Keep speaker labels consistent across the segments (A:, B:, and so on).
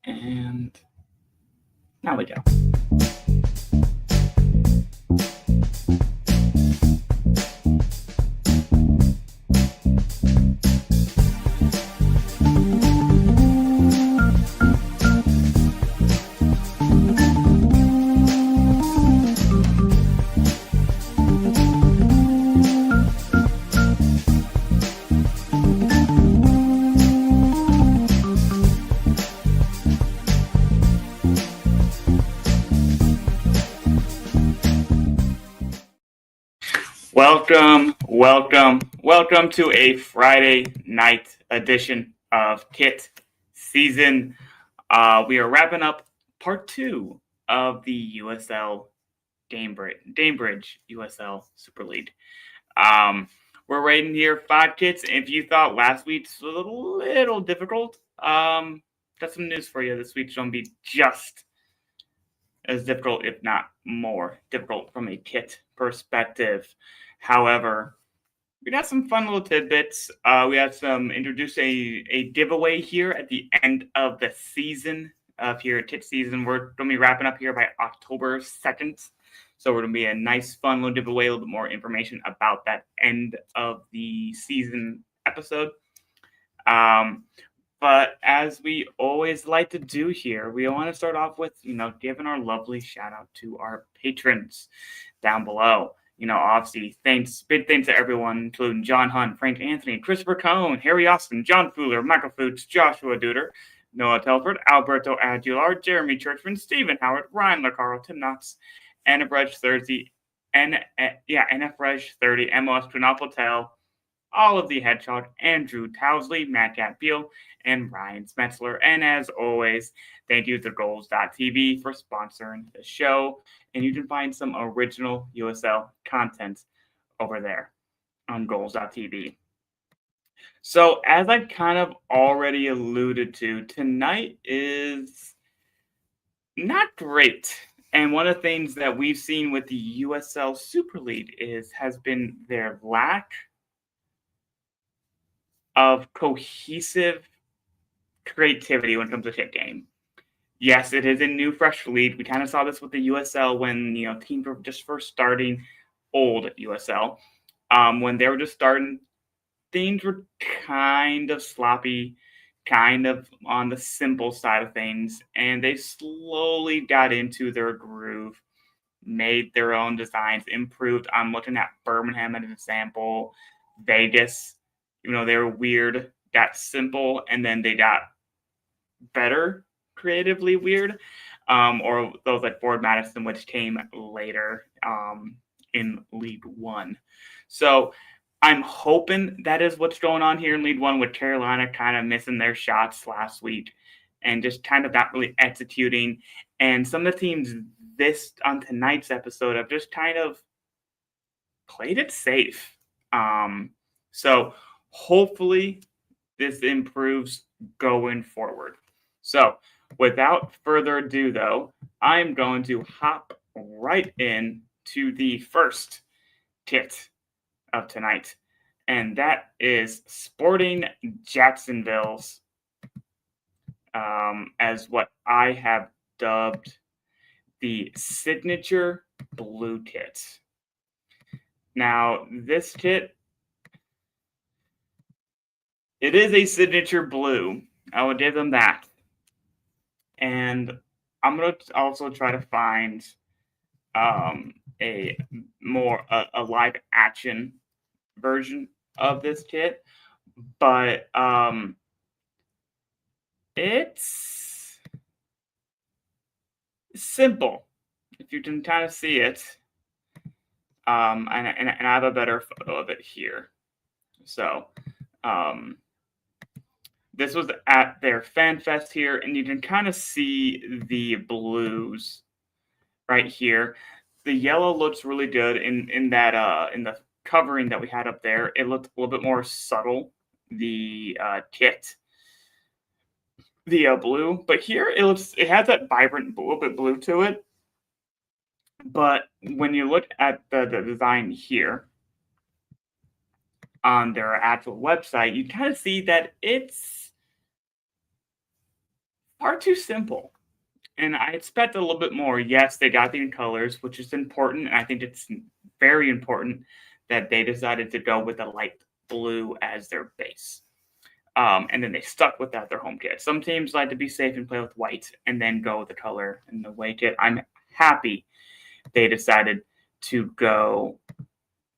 A: And now we go. Welcome to a Friday night edition of KitSZN. We are wrapping up part 2 of the USL Damebridge USL Super League. We're rating here 5 kits. If you thought last week's was a little difficult, got some news for you. This week's going to be just as difficult, if not more difficult from a kit perspective. However, we got some fun little tidbits. We have introduce a giveaway here at the end of the season of here at KitSZN. We're going to be wrapping up here by October 2nd. So we're going to be a nice, fun little giveaway, a little bit more information about that end of the season episode. But as we always like to do here, we want to start off with, giving our lovely shout out to our patrons down below. Obviously, big thanks to everyone, including John Hunt, Frank Anthony, Christopher Cohn, Harry Austin, John Fuller, Michael Fuchs, Joshua Duder, Noah Telford, Alberto Aguilar, Jeremy Churchman, Stephen Howard, Ryan LaCarl, Tim Knotts, NFReg 30, NFReg 30, MOS Kunal Patel, all of the Hedgehog, Andrew Towsley, Matt Beal, and Ryan Smetzler. And as always, thank you to Goals.tv for sponsoring the show. And you can find some original USL content over there on Goals.tv. So as I kind of already alluded to, tonight is not great. And one of the things that we've seen with the USL Super League has been their lack of cohesive creativity when it comes to hit game. Yes, it is a new, fresh league. We kind of saw this with the USL when teams were just first starting. Old USL, when they were just starting, things were kind of sloppy, kind of on the simple side of things, and they slowly got into their groove, made their own designs, improved. I'm looking at Birmingham as an example, Vegas. They were weird, got simple, and then they got better, creatively weird. Or those like Ford Madison, which came later in League One. So I'm hoping that is what's going on here in League One, with Carolina kind of missing their shots last week and just kind of not really executing. And some of the teams on tonight's episode have just kind of played it safe. So hopefully this improves going forward. So without further ado, though, I'm going to hop right in to the first kit of tonight, and that is Sporting Jacksonville's, as what I have dubbed the signature blue kit. Now, this kit, it is a signature blue. I will give them that. And I'm going to also try to find a live action version of this kit. But it's simple, if you can kind of see it. And I have a better photo of it here. So this was at their fan fest here, and you can kind of see the blues right here. The yellow looks really good in the covering that we had up there. It looked a little bit more subtle, the kit, the blue, but here it has that vibrant little bit blue to it. But when you look at the design here on their actual website, you kind of see that it's far too simple. And I expect a little bit more. Yes, they got the colors, which is important. And I think it's very important that they decided to go with a light blue as their base. And then they stuck with that, their home kit. Some teams like to be safe and play with white and then go with the color and the away kit. I'm happy they decided to go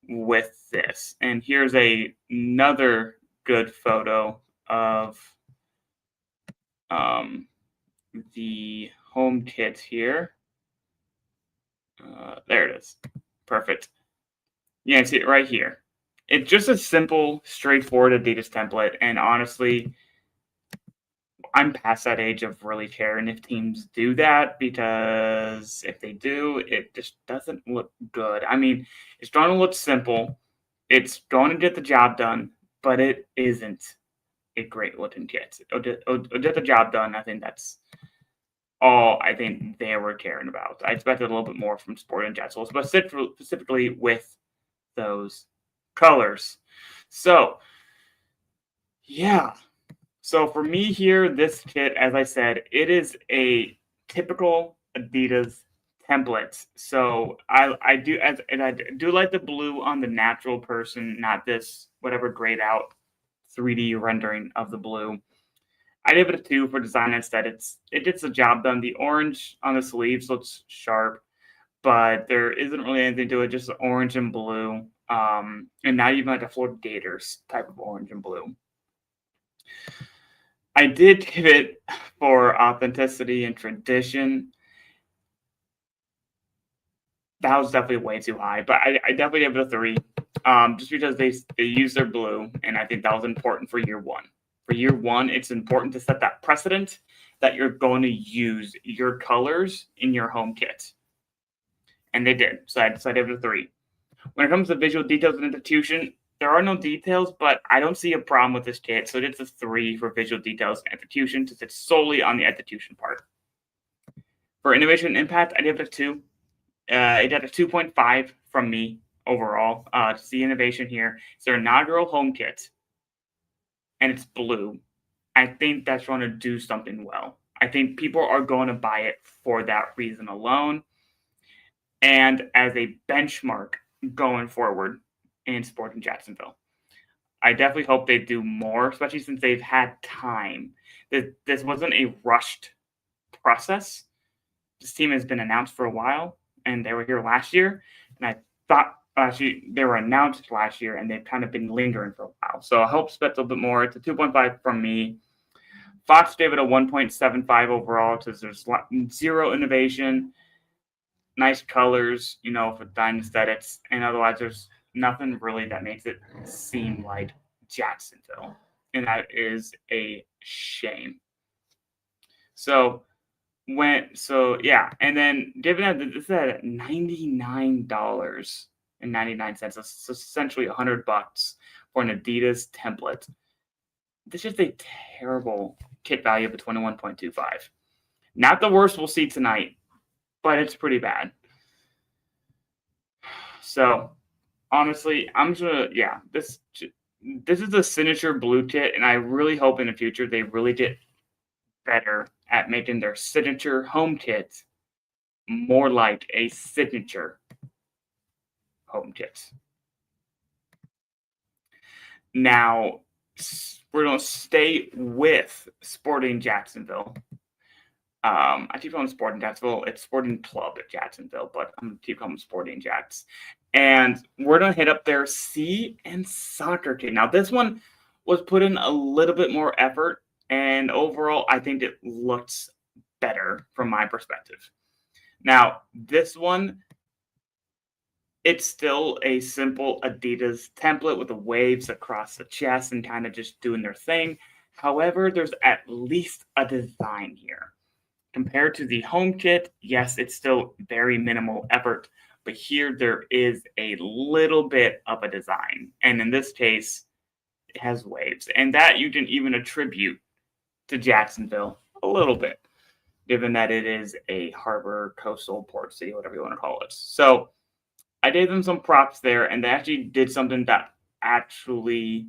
A: with this. And here's another good photo of the home kit here. There it is. Perfect. Yeah, see it right here. It's just a simple, straightforward Adidas template. And honestly, I'm past that age of really caring if teams do that, because if they do, it just doesn't look good. I mean, it's going to look simple. It's going to get the job done, but it isn't a great looking kit. It'll get the job done. I think that's all I think they were caring about. I expected a little bit more from Sporting Jacksonville, specifically with those colors. So, yeah. So for me here, this kit, as I said, it is a typical Adidas template. So I do like the blue on the natural person, not this whatever grayed out 3D rendering of the blue. I give it a 2 for design and aesthetics. It gets the job done. The orange on the sleeves looks sharp, but there isn't really anything to it, just orange and blue. And now you've got the Florida Gators type of orange and blue. I did give it, for authenticity and tradition, that was definitely way too high, but I definitely gave it a 3, just because they used their blue, and I think that was important for year one. For year one, it's important to set that precedent that you're going to use your colors in your home kit. And they did, so I gave it a 3. When it comes to visual details and execution, there are no details, but I don't see a problem with this kit, so it's a 3 for visual details and execution, since it's solely on the execution part. For innovation and impact, I give it a 2. It had a 2.5 from me overall. To see innovation here, it's their inaugural home kit, and it's blue. I think that's going to do something well. I think people are going to buy it for that reason alone, and as a benchmark going forward in Sporting Jacksonville. I definitely hope they do more, especially since they've had time. This wasn't a rushed process. This team has been announced for a while, and they were here last year. And I thought actually they were announced last year, and they've kind of been lingering for a while. So I hope expect a little bit more. It's a 2.5 from me. Fox gave it a 1.75 overall because there's zero innovation, nice colors, for design aesthetics, and otherwise there's nothing really that makes it seem like Jacksonville, and that is a shame. So and then given that this is at $99.99, so essentially $100 for an Adidas template. This is a terrible kit value of a 21.25. Not the worst we'll see tonight, but it's pretty bad. So honestly, I'm just gonna, this is a signature blue kit, and I really hope in the future they really get better at making their signature home kit more like a signature home kit. Now, we're going to stay with Sporting Jacksonville. I keep calling Sporting Jacksonville. It's Sporting Club at Jacksonville, but I'm going to keep calling them Sporting Jacks. And we're going to hit up their C and soccer kit. Now, this one was put in a little bit more effort, and overall, I think it looks better from my perspective. Now, this one, it's still a simple Adidas template with the waves across the chest and kind of just doing their thing. However, there's at least a design here. Compared to the home kit, yes, it's still very minimal effort, but here there is a little bit of a design. And in this case, it has waves. And that you can even attribute to Jacksonville a little bit, given that it is a harbor, coastal, port city, whatever you want to call it. So I gave them some props there, and they actually did something that actually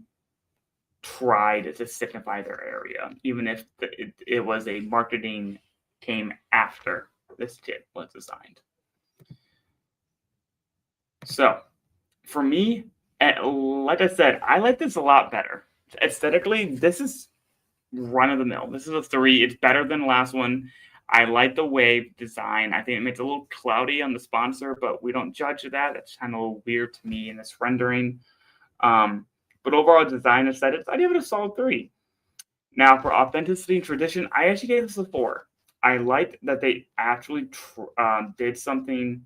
A: tried to signify their area, even if it was a marketing came after this kit was designed. So for me, like I said, I like this a lot better. Aesthetically, this is run of the mill. This is a 3. It's better than the last one. I like the wave design. I think it makes it a little cloudy on the sponsor, but we don't judge that. That's kind of a little weird to me in this rendering. But overall design aesthetics, I give it a solid 3. Now for authenticity and tradition, I actually gave this a 4. I liked that they actually did something,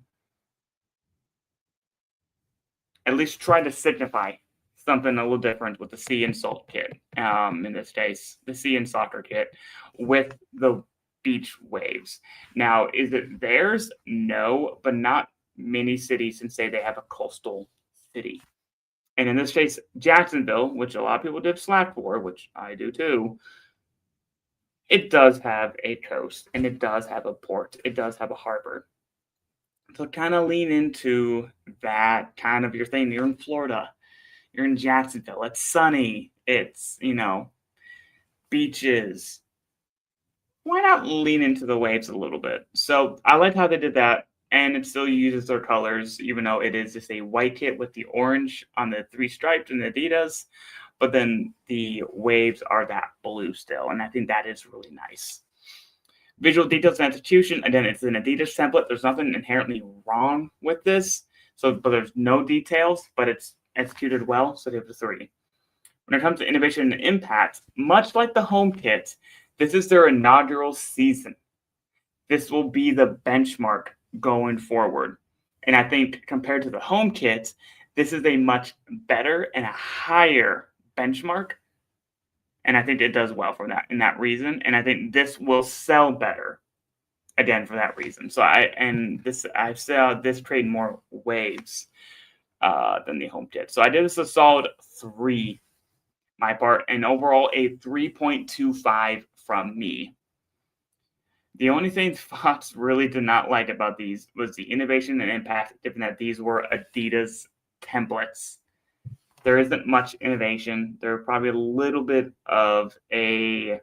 A: at least try to signify something a little different with the Sea and Salt kit. In this case, the Sea and Soccer kit with the beach waves. Now, is it theirs? No, but not many cities can say they have a coastal city. And in this case, Jacksonville, which a lot of people did slack for, which I do too, it does have a coast and it does have a port. It does have a harbor. So kind of lean into that kind of your thing. You're in Florida. You're in Jacksonville. It's sunny. It's, beaches. Why not lean into the waves a little bit? So I like how they did that. And it still uses their colors, even though it is just a white kit with the orange on the 3 stripes and the Adidas. But then the waves are that blue still. And I think that is really nice. Visual details and execution. Again, it's an Adidas template. There's nothing inherently wrong with this. But there's no details, but it's executed well. So they have a 3. When it comes to innovation and impact, much like the home kit, this is their inaugural season. This will be the benchmark going forward. And I think compared to the home kit, this is a much better and a higher benchmark. And I think it does well for that in that reason. And I think this will sell better again for that reason. So I saw this trade more waves than the home kit. So I did this a solid 3, my part, and overall a 3.25 from me. The only thing Fox really did not like about these was the innovation and impact, given that these were Adidas templates. There isn't much innovation. There's probably a little bit of a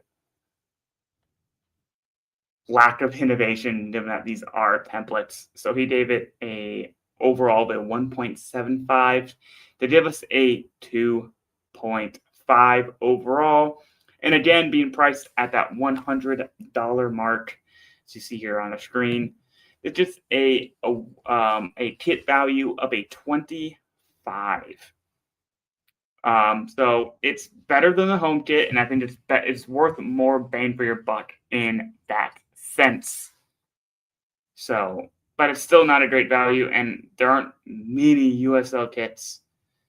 A: lack of innovation, given that these are templates. So he gave it overall a 1.75. They give us a 2.5 overall. And again, being priced at that $100 mark, as you see here on the screen, it's just a kit value of a 25. So it's better than the home kit, and I think it's worth more bang for your buck in that sense. So, but it's still not a great value, and there aren't many USL kits.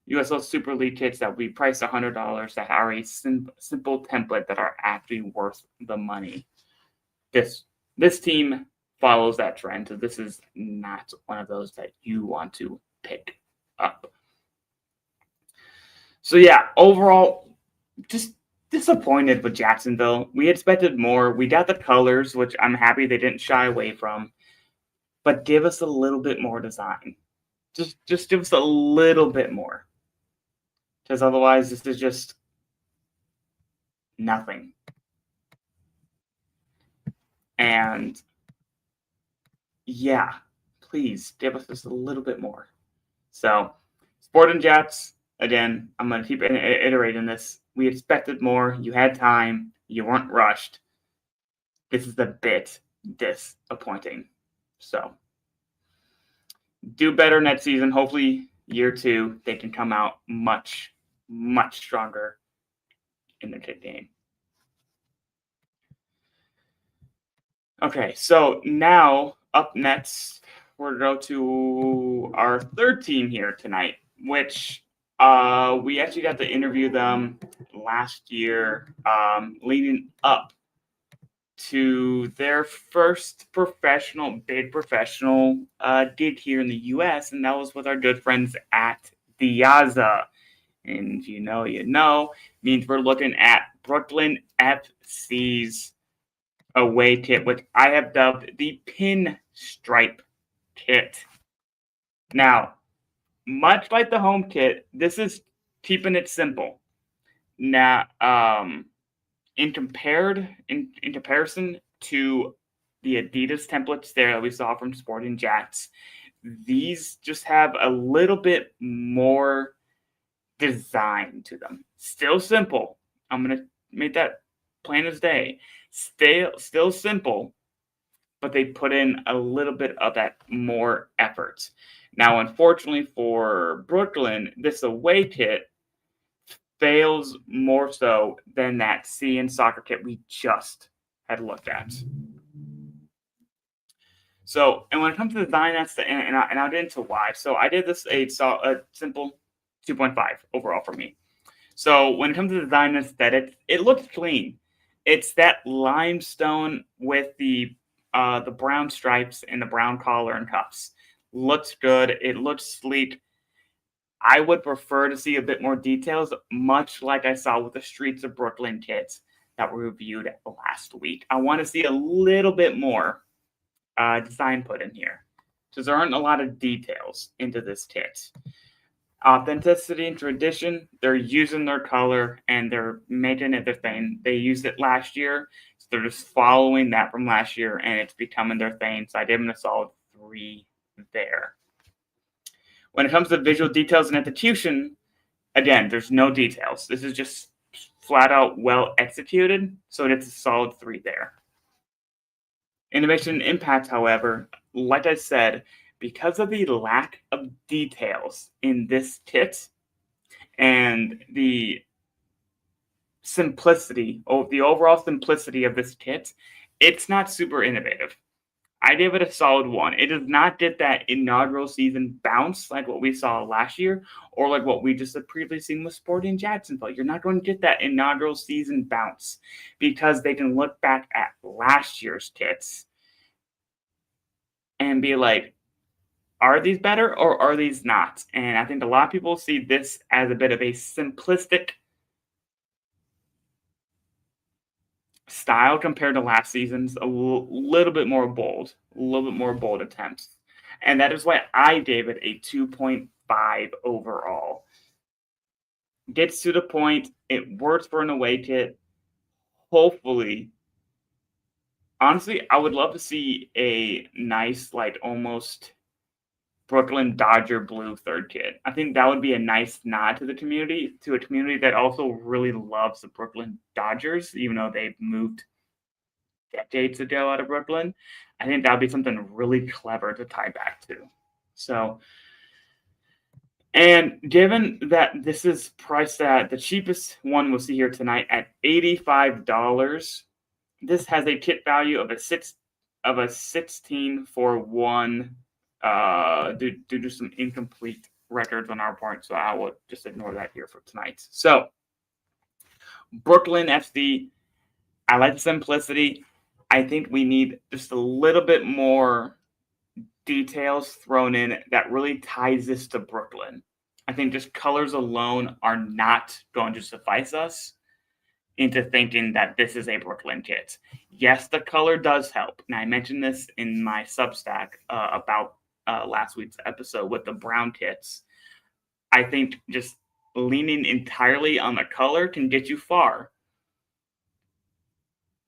A: USL Super League kits that we price $100 that are a simple template that are actually worth the money. This team follows that trend, so this is not one of those that you want to pick up. So yeah, overall, just disappointed with Jacksonville. We expected more. We got the colors, which I'm happy they didn't shy away from, but give us a little bit more design. Just give us a little bit more. Because otherwise, this is just nothing. And yeah, please give us just a little bit more. So, Sport and Jets, again, I'm going to keep iterating this. We expected more. You had time. You weren't rushed. This is a bit disappointing. So, do better next season. Hopefully, year 2, they can come out much, much stronger in the kit game. Okay, so now up next, we're going to go to our 3rd team here tonight, which we actually got to interview them last year, leading up to their first big professional gig here in the U.S., and that was with our good friends at Piazza. And if you know, means we're looking at Brooklyn FC's away kit, which I have dubbed the Pinstripe kit. Now, much like the home kit, this is keeping it simple. Now, in comparison to the Adidas templates there that we saw from Sporting Jats, these just have a little bit more design to them. Still simple. I'm gonna make that plain as day. Still simple, but they put in a little bit of that more effort. Now, unfortunately for Brooklyn, this away kit fails more so than that CN soccer kit we just had looked at. So, and when it comes to design, and I'll get into why. So, I did this a simple 2.5 overall for me. So, when it comes to design and aesthetics, it looks clean. It's that limestone with the brown stripes and the brown collar and cuffs. Looks good. It looks sleek. I would prefer to see a bit more details, much like I saw with the Streets of Brooklyn kits that were reviewed last week. I want to see a little bit more design put in here, because there aren't a lot of details into this kit. Authenticity and tradition, they're using their color and they're making it their thing. They used it last year, so they're just following that from last year, and it's becoming their thing. So I gave them a solid 3 there. When it comes to visual details and execution, again, there's no details. This is just flat out well executed, so it's a solid 3 there. Innovation and impact, however, like I said, because of the lack of details in this kit and the simplicity, the overall simplicity of this kit, it's not super innovative. I gave it a solid 1. It does not get that inaugural season bounce like what we saw last year, or like what we just had previously seen with Sporting Jacksonville. You're not going to get that inaugural season bounce because they can look back at last year's kits and be like, are these better or are these not? And I think a lot of people see this as a bit of a simplistic style compared to last season's, a little bit more bold attempts. And that is why I gave it a 2.5 overall. Gets to the point, it works for an away kit. Hopefully, honestly, I would love to see a nice, like almost Brooklyn Dodger blue third kit. I think that would be a nice nod to the community, to a community that also really loves the Brooklyn Dodgers, even though they've moved decades ago out of Brooklyn. I think that would be something really clever to tie back to. So, and given that this is priced at the cheapest one we'll see here tonight at $85, this has a kit value of a 16 for 1. Due to some incomplete records on our part, so I will just ignore that here for tonight. So, Brooklyn FC, I like the simplicity. I think we need just a little bit more details thrown in that really ties this to Brooklyn. I think just colors alone are not going to suffice us into thinking that this is a Brooklyn kit. Yes, the color does help. And I mentioned this in my Substack about last week's episode with the brown kits. I think just leaning entirely on the color can get you far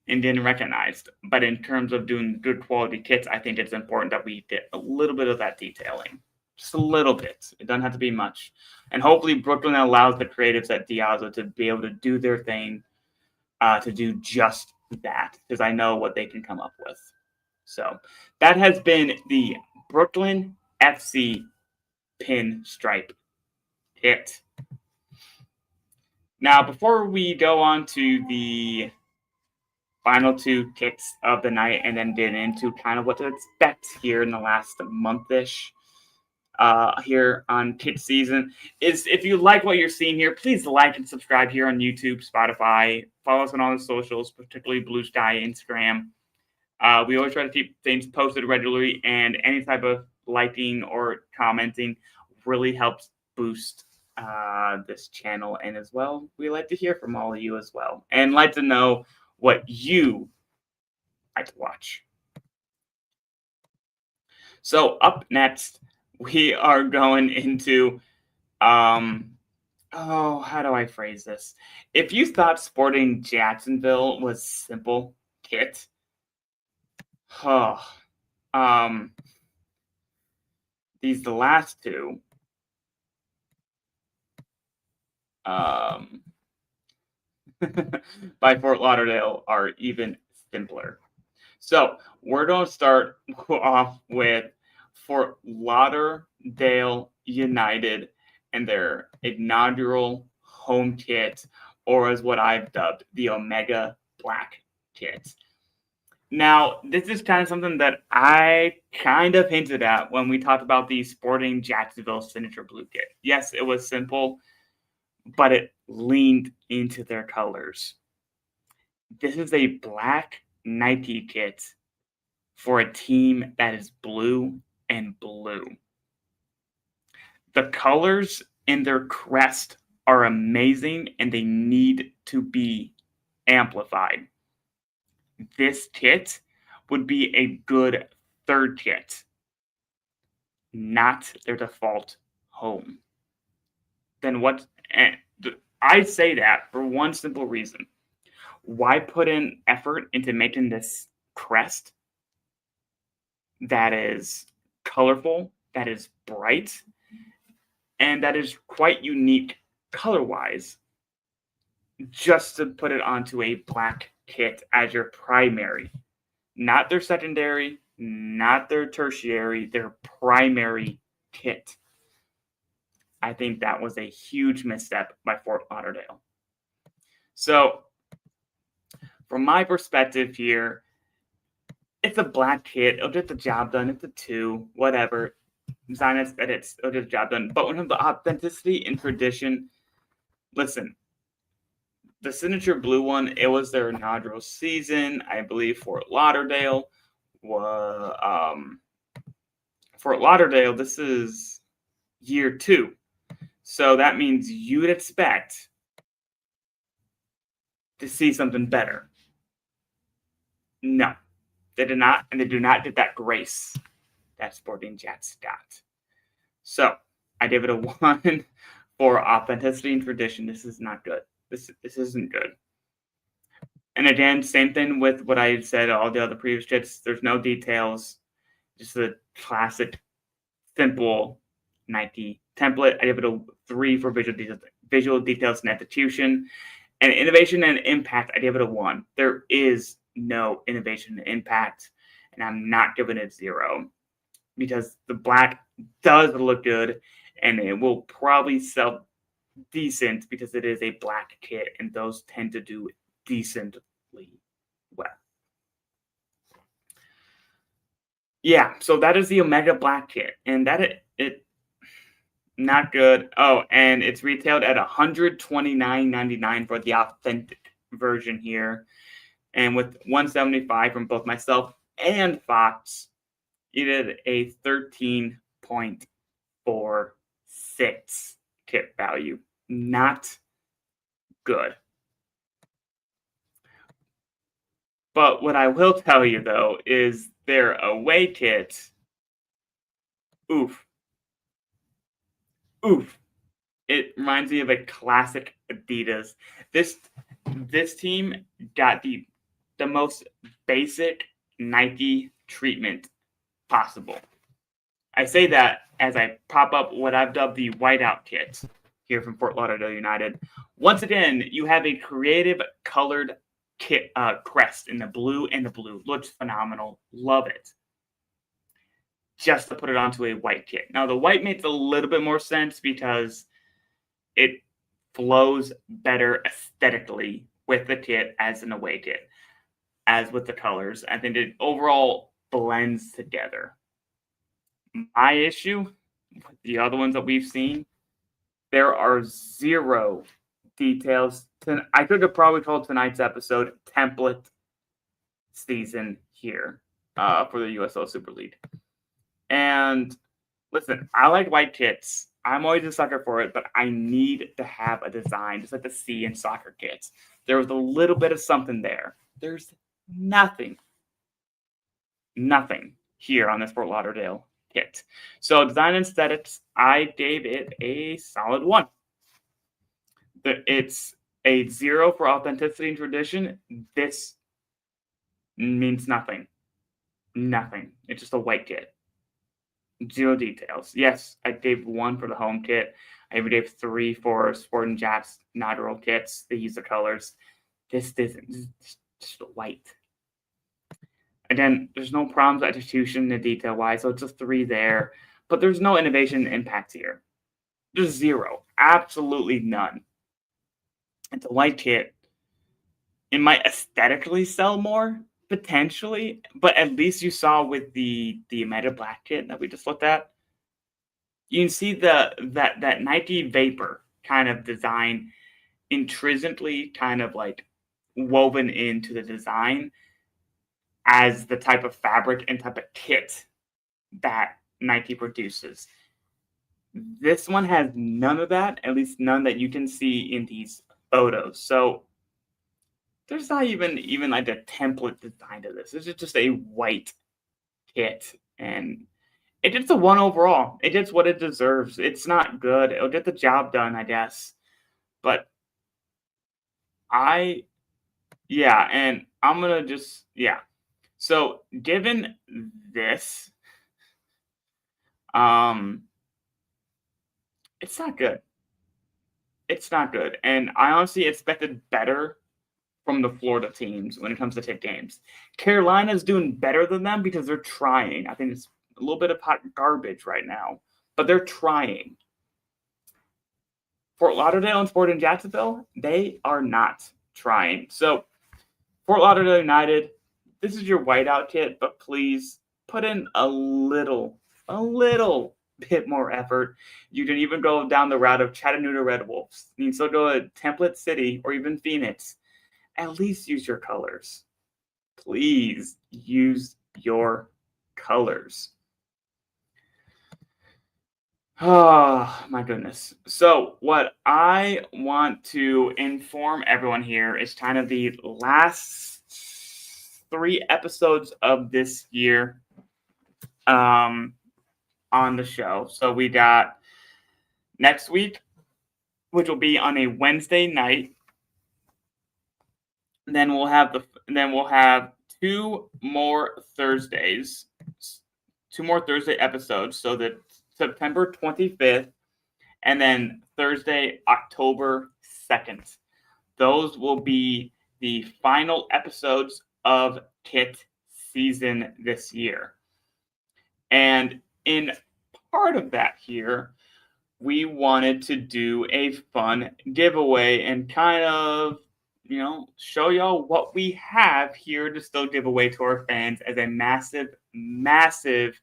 A: and then recognized. But in terms of doing good quality kits, I think it's important that we get a little bit of that detailing. Just a little bit. It doesn't have to be much. And hopefully Brooklyn allows the creatives at Diazzo to be able to do their thing, to do just that, because I know what they can come up with. So that has been the Brooklyn FC Pinstripe kit. Now, before we go on to the final 2 kits of the night and then get into kind of what to expect here in the last month-ish here on KitSZN, is if you like what you're seeing here, please like and subscribe here on YouTube, Spotify. Follow us on all the socials, particularly Blue Sky, Instagram. We always try to keep things posted regularly, and any type of liking or commenting really helps boost this channel. And as well, we like to hear from all of you as well, and like to know what you like to watch. So up next, we are going into Oh, how do I phrase this? If you thought sporting Jacksonville was simple kit, oh, um, the last two, um, by Fort Lauderdale are even simpler. So we're going to start off with Fort Lauderdale United and their inaugural home kit, or as what I've dubbed the Omega Black kit. Now, this is kind of something that I kind of hinted at when we talked about the Sporting Jacksonville signature blue kit. Yes, it was simple, but it leaned into their colors. This is a black Nike kit for a team that is blue and blue. The colors in their crest are amazing and they need to be amplified. This kit would be a good third kit, not their default home. Then what? I say that for one simple reason. Why put in effort into making this crest that is colorful, that is bright, and that is quite unique color-wise, just to put it onto a black kit as your primary? Not their secondary, not their tertiary, their primary kit. I think that was a huge misstep by Fort Lauderdale. So, from my perspective here, it's a black kit. It'll get the job done. It's a 2, whatever. Design aesthetics, it'll get the job done. But when it comes to authenticity and tradition, listen, the signature blue one, it was their inaugural season. I believe Fort Lauderdale, this is year 2. So that means you'd expect to see something better. No, they did not, and they do not get that grace that Sporting Jets got. So I give it a 1 for authenticity and tradition. This is not good. This isn't good. And again, same thing with what I said, all the other previous kits. There's no details. Just a classic, simple Nike template. I give it a 3 for visual details and execution. And innovation and impact, I give it a 1. There is no innovation and impact, and I'm not giving it 0 because the black does look good, and it will probably sell decent because it is a black kit, and those tend to do decently well. Yeah, so that is the Omega Black kit, and that it not good. Oh, and it's retailed at $129.99 for the authentic version here, and with $175 from both myself and Fox, you did a 13.46 kit value. Not good. But what I will tell you, though, is their away kit, oof. It reminds me of a classic Adidas. This team got the most basic Nike treatment possible. I say that as I pop up what I've dubbed the whiteout kit here from Fort Lauderdale United. Once again, you have a creative colored kit crest in the blue, and the blue looks phenomenal. Love it. Just to put it onto a white kit. Now, the white makes a little bit more sense because it flows better aesthetically with the kit as an away kit, as with the colors. I think it overall blends together. My issue with the other ones that we've seen, there are 0 details. I could have probably called tonight's episode template season here for the USL Super League. And listen, I like white kits. I'm always a sucker for it, but I need to have a design, just like the C in soccer kits. There was a little bit of something there. There's nothing here on this Fort Lauderdale kit. So design and aesthetics, I gave it a solid 1. It's a 0 for authenticity and tradition. This means nothing. Nothing. It's just a white kit. 0 details. Yes, I gave 1 for the home kit. I gave 3 for Sport and Jack's inaugural kits. They use the colors. This isn't. This is just white. Again, there's no problems with execution and detail-wise, so it's a 3 there. But there's no innovation and impact here. There's 0. Absolutely none. It's a white kit. It might aesthetically sell more, potentially, but at least you saw with the Meta Black kit that we just looked at, you can see that Nike Vapor kind of design intrinsically kind of like woven into the design as the type of fabric and type of kit that Nike produces. This one has none of that, at least none that you can see in these photos. So there's not even like a template design to this. This is just a white kit, and it gets a 1 overall. It gets what it deserves. It's not good. It'll get the job done, I guess. But and I'm gonna just So given this, it's not good. It's not good, and I honestly expected better from the Florida teams when it comes to tip games. Carolina's doing better than them because they're trying. I think it's a little bit of hot garbage right now, but they're trying. Fort Lauderdale and Sport in Jacksonville, they are not trying. So Fort Lauderdale United, this is your whiteout kit, but please put in a little bit more effort. You can even go down the route of Chattanooga Red Wolves. You can still go to Template City or even Phoenix. At least use your colors. Please use your colors. Oh, my goodness. So what I want to inform everyone here is kind of the last 3 episodes of this year on the show. So we got next week, which will be on a Wednesday night. Then we'll have 2 more Thursdays, 2 more Thursday episodes. So that September 25th and then Thursday, October 2nd. Those will be the final episodes of KitSZN this year. And in part of that here, we wanted to do a fun giveaway and kind of show y'all what we have here to still give away to our fans as a massive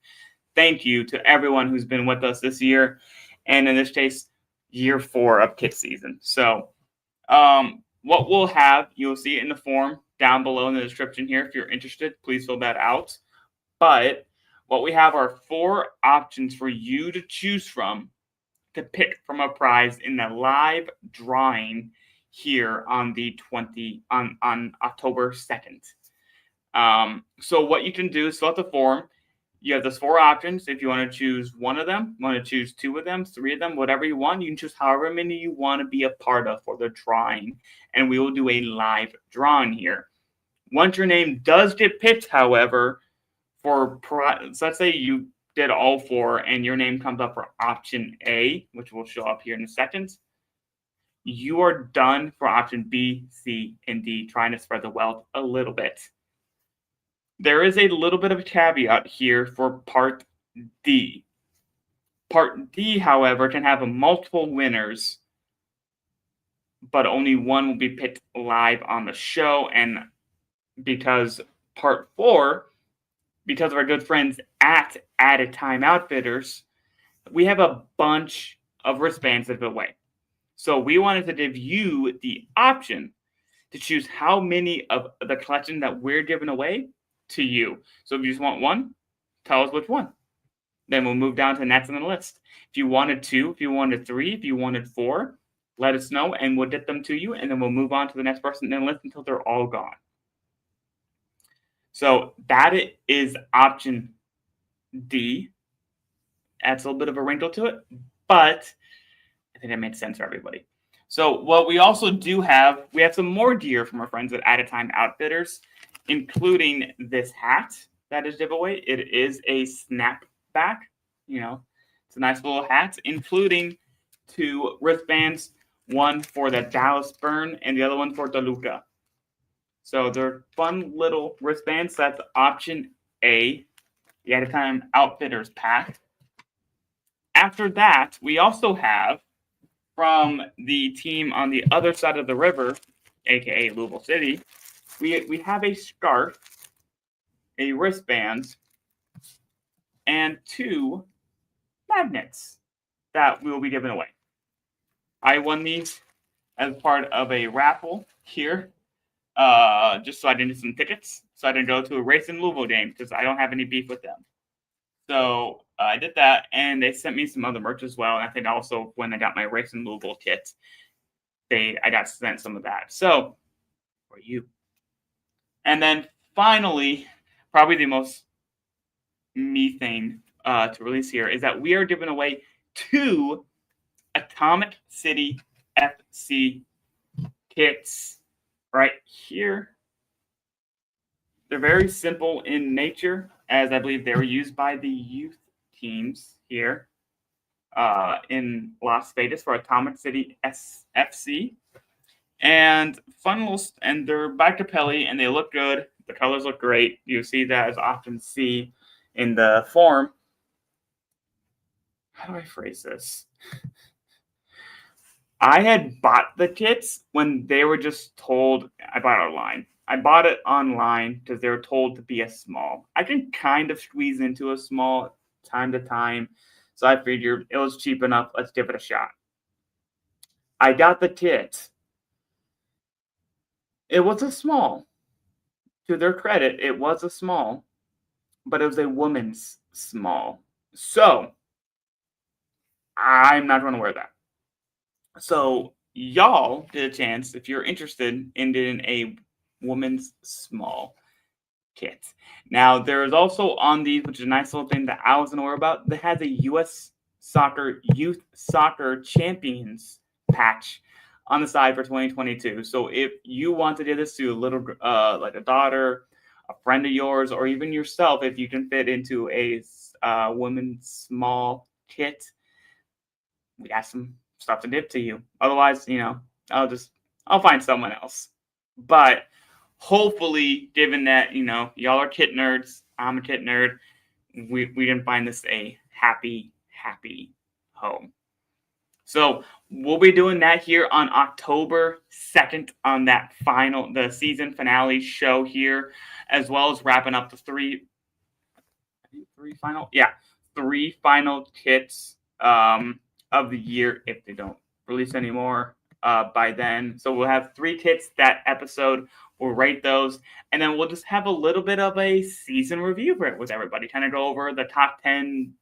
A: thank you to everyone who's been with us this year. And in this case, year 4 of KitSZN. So what we'll have, you'll see it in the form down below in the description here. If you're interested, please fill that out. But what we have are 4 options for you to choose from to pick from a prize in the live drawing here on on October 2nd. So what you can do is fill out the form. You have those 4 options. If you want to choose one of them, want to choose 2 of them, 3 of them, whatever you want, you can choose however many you want to be a part of for the drawing. And we will do a live drawing here. Once your name does get picked, however, so let's say you did all 4 and your name comes up for option A, which will show up here in a second, you are done for option B, C, and D, trying to spread the wealth a little bit. There is a little bit of a caveat here for Part D. Part D, however, can have multiple winners, but only one will be picked live on the show. And because Part 4, because of our good friends at Added Time Outfitters, we have a bunch of wristbands to give away. So we wanted to give you the option to choose how many of the collection that we're giving away to you. So if you just want one, tell us which one. Then we'll move down to the next on the list. If you wanted 2, if you wanted 3, if you wanted 4, let us know and we'll get them to you, and then we'll move on to the next person in the list until they're all gone. So that is option D. Adds a little bit of a wrinkle to it, but I think that made sense for everybody. So what we also do have, we have some more gear from our friends at At a Time Outfitters, including this hat that is giveaway. It is a snapback, it's a nice little hat, including 2 wristbands, one for the Dallas Burn and the other one for Toluca. So they're fun little wristbands. That's option A, the At a Time Outfitters pack. After that, we also have from the team on the other side of the river, aka Louisville City, we have a scarf, a wristband, and 2 magnets that we will be giving away. I won these as part of a raffle here, just so I didn't get some tickets, so I didn't go to a Racing Louisville game because I don't have any beef with them. So I did that, and they sent me some other merch as well. And I think also when I got my Racing Louisville kit, I got sent some of that. So for you. And then finally, probably the most me thing to release here is that we are giving away 2 Atomic City FC kits right here. They're very simple in nature, as I believe they were used by the youth teams here in Las Vegas for Atomic City FC. And and they're by Capelli, and they look good. The colors look great. You see that as often see in the form. How do I phrase this? I had bought the kits when they were just told. I bought it online. I bought it online because they were told to be a small. I can kind of squeeze into a small time to time. So I figured it was cheap enough. Let's give it a shot. I got the kit. It was a small. To their credit, it was a small, but it was a woman's small. So I'm not going to wear that. So y'all get a chance, if you're interested in doing a woman's small kit. Now, there is also on these, which is a nice little thing that I wasn't aware about, that has a U.S. Youth Soccer Champions patch on the side for 2022. So if you want to do this to a little, like a daughter, a friend of yours, or even yourself, if you can fit into a woman's small kit, we got some stuff to give to you. Otherwise, I'll find someone else. But hopefully, given that, y'all are kit nerds, I'm a kit nerd, we can find this a happy home. So we'll be doing that here on October 2nd on the season finale show here, as well as wrapping up the three final kits of the year if they don't release any more by then. So we'll have 3 kits that episode. We'll rate those, and then we'll just have a little bit of a season review with everybody, kind of go over the top 10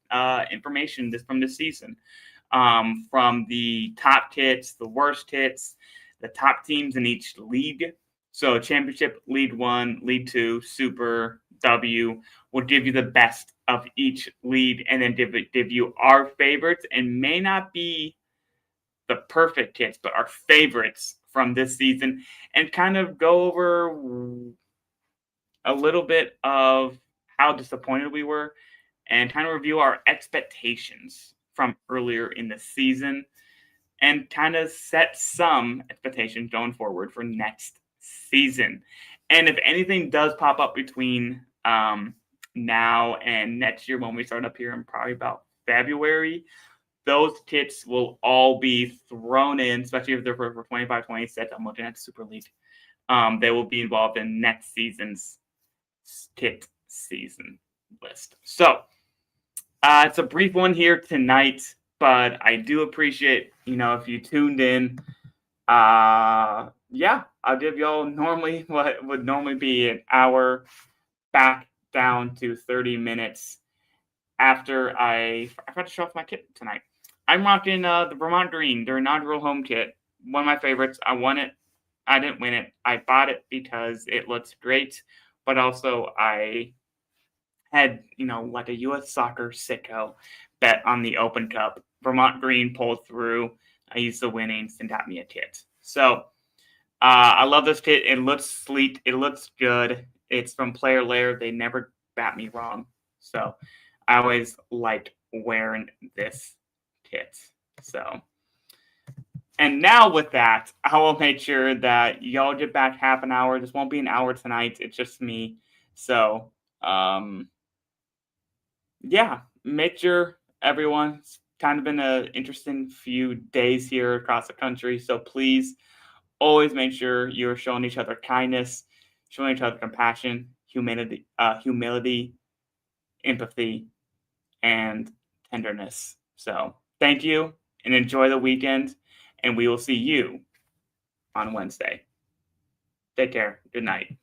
A: information from this season. From the top kits, the worst kits, the top teams in each league. So Championship, League 1, League 2, Super, W. We'll give you the best of each league and then give you our favorites, and may not be the perfect kits, but our favorites from this season, and kind of go over a little bit of how disappointed we were and kind of review our expectations from earlier in the season and kind of set some expectations going forward for next season. And if anything does pop up between now and next year when we start up here in probably about February, those kits will all be thrown in, especially if they're for 25-26. I'm looking at the Super League. They will be involved in next season's kit season list. So it's a brief one here tonight, but I do appreciate, if you tuned in. I'll give y'all normally what would normally be an hour back down to 30 minutes after I forgot to show off my kit tonight. I'm rocking the Vermont Green, their inaugural home kit. One of my favorites. I won it. I didn't win it. I bought it because it looks great, but also I had, like a U.S. Soccer sicko bet on the Open Cup. Vermont Green pulled through. I use the winnings and got me a kit. So I love this kit. It looks sleek. It looks good. It's from Player Lair. They never bat me wrong. So I always like wearing this kit. So, and now with that, I will make sure that y'all get back half an hour. This won't be an hour tonight. It's just me. So, yeah, make sure everyone's kind of been an interesting few days here across the country. So please always make sure you're showing each other kindness, showing each other compassion, humility, empathy, and tenderness. So thank you and enjoy the weekend. And we will see you on Wednesday. Take care. Good night.